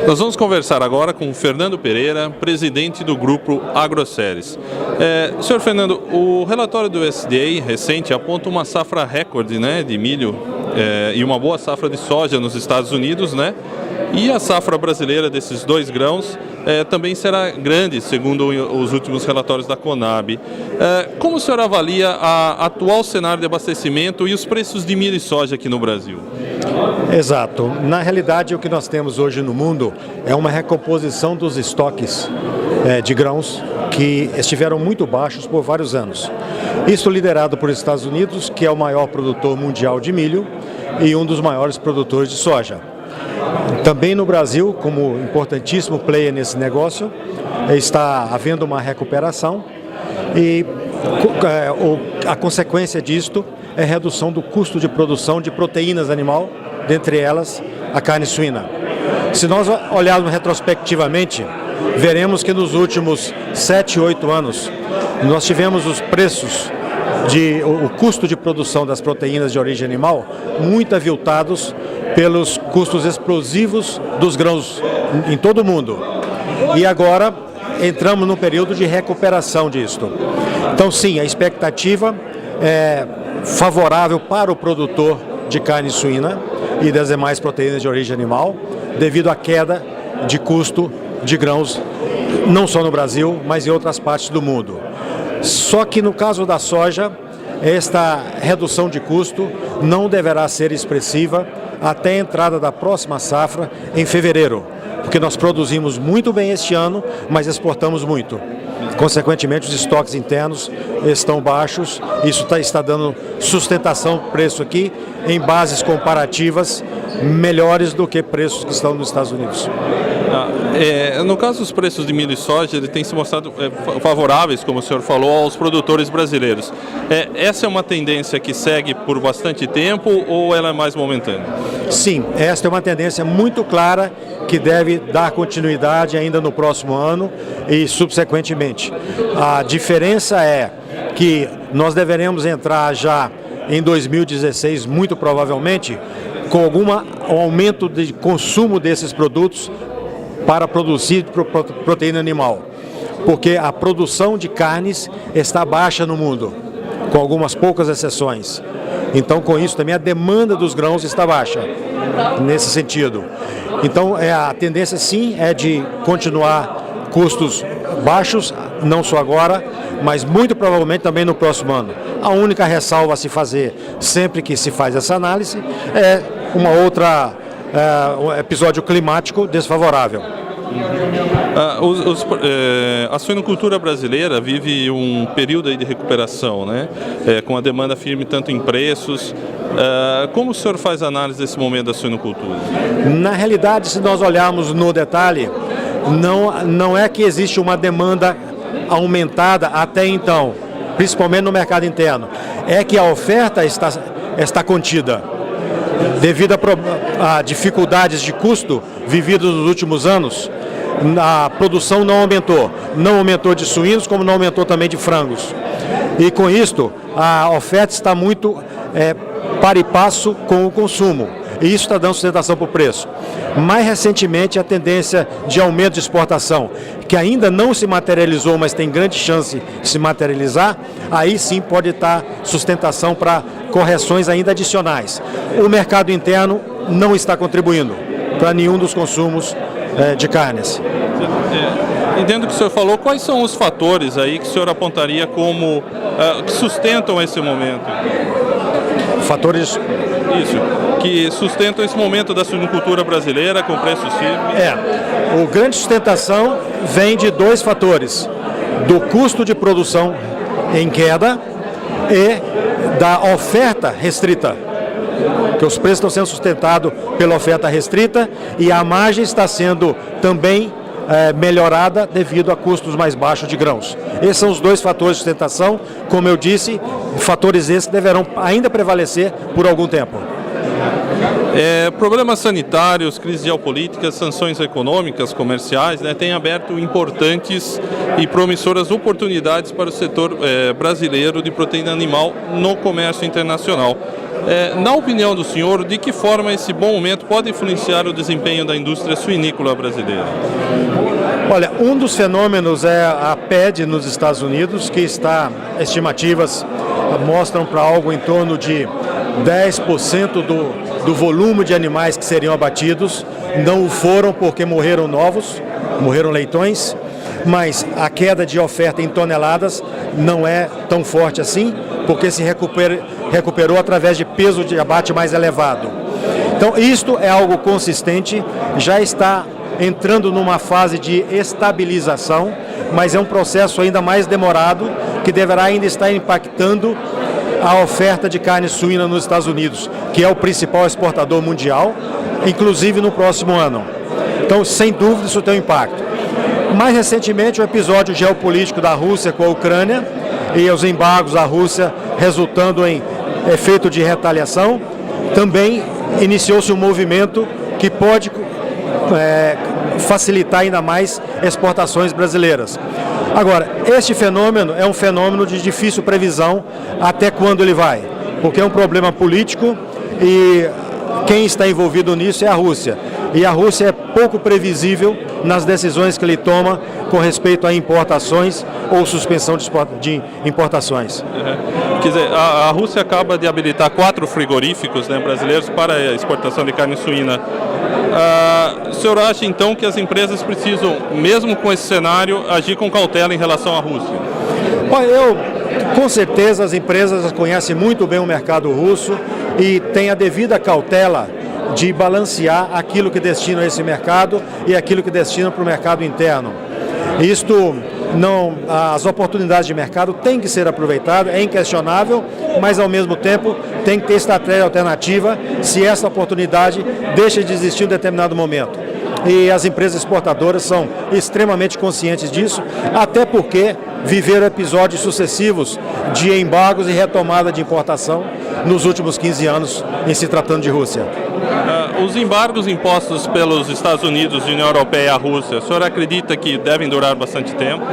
Nós vamos conversar agora com o Fernando Pereira, presidente do grupo Agroceres. Senhor Fernando, o relatório do USDA recente aponta uma safra recorde, né, de milho e uma boa safra de soja nos Estados Unidos, né? E a safra brasileira desses dois grãos também será grande, segundo os últimos relatórios da Conab. Como o senhor avalia a atual cenário de abastecimento e os preços de milho e soja aqui no Brasil? Exato. Na realidade, o que nós temos hoje no mundo é uma recomposição dos estoques de grãos que estiveram muito baixos por vários anos. Isso liderado por Estados Unidos, que é o maior produtor mundial de milho e um dos maiores produtores de soja. Também no Brasil, como importantíssimo player nesse negócio, está havendo uma recuperação e a consequência disto é a redução do custo de produção de proteínas animal, dentre elas a carne suína. Se nós olharmos retrospectivamente, veremos que nos últimos 7, 8 anos nós tivemos os preços o custo de produção das proteínas de origem animal muito aviltados pelos custos explosivos dos grãos em todo o mundo. E agora entramos num período de recuperação disto. Então sim, a expectativa é favorável para o produtor de carne suína e das demais proteínas de origem animal, devido à queda de custo de grãos, não só no Brasil, mas em outras partes do mundo. Só que no caso da soja, esta redução de custo não deverá ser expressiva até a entrada da próxima safra em fevereiro, porque nós produzimos muito bem este ano, mas exportamos muito. Consequentemente, os estoques internos estão baixos, isso está dando sustentação ao preço aqui em bases comparativas melhores do que preços que estão nos Estados Unidos. No caso dos preços de milho e soja, ele tem se mostrado favoráveis, como o senhor falou, aos produtores brasileiros. Essa é uma tendência que segue por bastante tempo ou ela é mais momentânea? Sim, esta é uma tendência muito clara que deve dar continuidade ainda no próximo ano e subsequentemente. A diferença é que nós deveremos entrar já em 2016, muito provavelmente, com algum aumento de consumo desses produtos para produzir proteína animal, porque a produção de carnes está baixa no mundo, com algumas poucas exceções. Então, com isso também a demanda dos grãos está baixa, nesse sentido. Então, a tendência sim é de continuar custos baixos, não só agora, mas muito provavelmente também no próximo ano. A única ressalva a se fazer sempre que se faz essa análise é um episódio climático desfavorável. A suinocultura brasileira vive um período aí de recuperação, né? Com a demanda firme tanto em preços. Como o senhor faz análise desse momento da suinocultura? Na realidade, se nós olharmos no detalhe, não é que existe uma demanda aumentada até então, principalmente no mercado interno. É que a oferta está contida. Devido a dificuldades de custo vividas nos últimos anos, a produção não aumentou de suínos, como não aumentou também de frangos. E com isto, a oferta está muito par e passo com o consumo, e isso está dando sustentação para o preço. Mais recentemente, a tendência de aumento de exportação, que ainda não se materializou, mas tem grande chance de se materializar, aí sim pode estar sustentação para correções ainda adicionais. O mercado interno não está contribuindo para nenhum dos consumos de carnes. Entendo que o senhor falou, quais são os fatores aí que o senhor apontaria como que sustentam esse momento? Fatores... Isso, que sustentam esse momento da suinocultura brasileira com preços firmes? O grande sustentação vem de dois fatores: do custo de produção em queda e da oferta restrita, que os preços estão sendo sustentados pela oferta restrita e a margem está sendo também melhorada devido a custos mais baixos de grãos. Esses são os dois fatores de sustentação. Como eu disse, fatores esses deverão ainda prevalecer por algum tempo. Problemas sanitários, crises geopolíticas, sanções econômicas, comerciais, né, têm aberto importantes e promissoras oportunidades para o setor brasileiro de proteína animal no comércio internacional. Na opinião do senhor, de que forma esse bom momento pode influenciar o desempenho da indústria suinícola brasileira? Olha, um dos fenômenos é a PED nos Estados Unidos, que estimativas mostram para algo em torno de 10% do volume de animais que seriam abatidos. Não o foram porque morreram novos, morreram leitões, mas a queda de oferta em toneladas não é tão forte assim, porque se recuperou através de peso de abate mais elevado. Então, isto é algo consistente, já está entrando numa fase de estabilização, mas é um processo ainda mais demorado, que deverá ainda estar impactando a oferta de carne suína nos Estados Unidos, que é o principal exportador mundial, inclusive no próximo ano. Então, sem dúvida, isso tem um impacto. Mais recentemente, o episódio geopolítico da Rússia com a Ucrânia e os embargos à Rússia resultando em efeito de retaliação, também iniciou-se um movimento que pode facilitar ainda mais exportações brasileiras. Agora, este fenômeno é um fenômeno de difícil previsão até quando ele vai, porque é um problema político e quem está envolvido nisso é a Rússia. E a Rússia é pouco previsível nas decisões que ele toma com respeito a importações ou suspensão de importações. Quer dizer, a Rússia acaba de habilitar 4 frigoríficos, né, brasileiros para a exportação de carne suína. O senhor acha então que as empresas precisam, mesmo com esse cenário, agir com cautela em relação à Rússia? Olha, com certeza as empresas conhecem muito bem o mercado russo e têm a devida cautela de balancear aquilo que destinam a esse mercado e aquilo que destinam para o mercado interno. As oportunidades de mercado têm que ser aproveitadas, é inquestionável, mas ao mesmo tempo tem que ter estratégia alternativa se essa oportunidade deixa de existir em um determinado momento. E as empresas exportadoras são extremamente conscientes disso, até porque viveram episódios sucessivos de embargos e retomada de importação nos últimos 15 anos em se tratando de Rússia. Os embargos impostos pelos Estados Unidos, União Europeia e a Rússia, o senhor acredita que devem durar bastante tempo?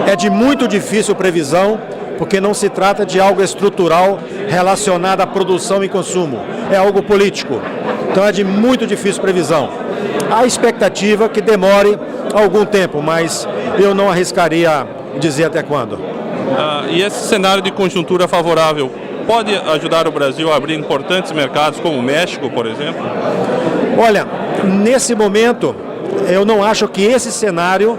É de muito difícil previsão, porque não se trata de algo estrutural relacionado à produção e consumo, é algo político. Então é de muito difícil previsão. Há expectativa que demore algum tempo, mas eu não arriscaria dizer até quando. E esse cenário de conjuntura favorável pode ajudar o Brasil a abrir importantes mercados como o México, por exemplo? Olha, nesse momento, eu não acho que esse cenário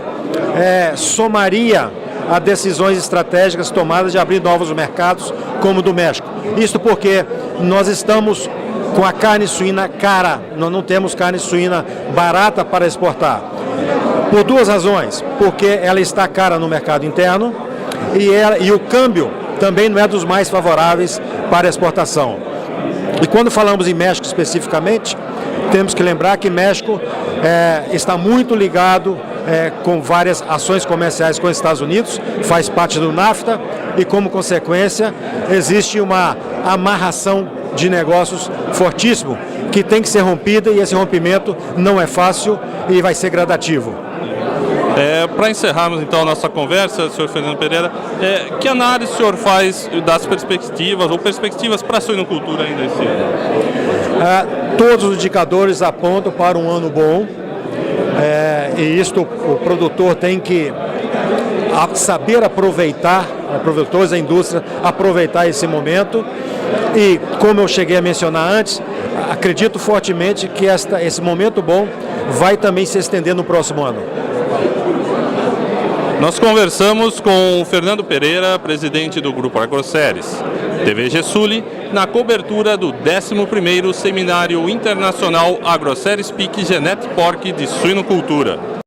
somaria a decisões estratégicas tomadas de abrir novos mercados, como o do México. Isso porque nós estamos com a carne suína cara, nós não temos carne suína barata para exportar. Por duas razões, porque ela está cara no mercado interno e o câmbio também não é dos mais favoráveis para exportação. E quando falamos em México especificamente, temos que lembrar que México está muito ligado com várias ações comerciais com os Estados Unidos, faz parte do NAFTA e, como consequência, existe uma amarração de negócios fortíssimo que tem que ser rompida e esse rompimento não é fácil e vai ser gradativo. Para encerrarmos então a nossa conversa, senhor Fernando Pereira, que análise o senhor faz das perspectivas ou perspectivas para a suinocultura ainda esse ano? Todos os indicadores apontam para um ano bom e isto o produtor tem que saber aproveitar, produtores da indústria, aproveitar esse momento e, como eu cheguei a mencionar antes, acredito fortemente que esse momento bom vai também se estender no próximo ano. Nós conversamos com o Fernando Pereira, presidente do Grupo Agroceres, TV Gesuli, na cobertura do 11º Seminário Internacional Agroceres PIC Genet Porc de Suinocultura.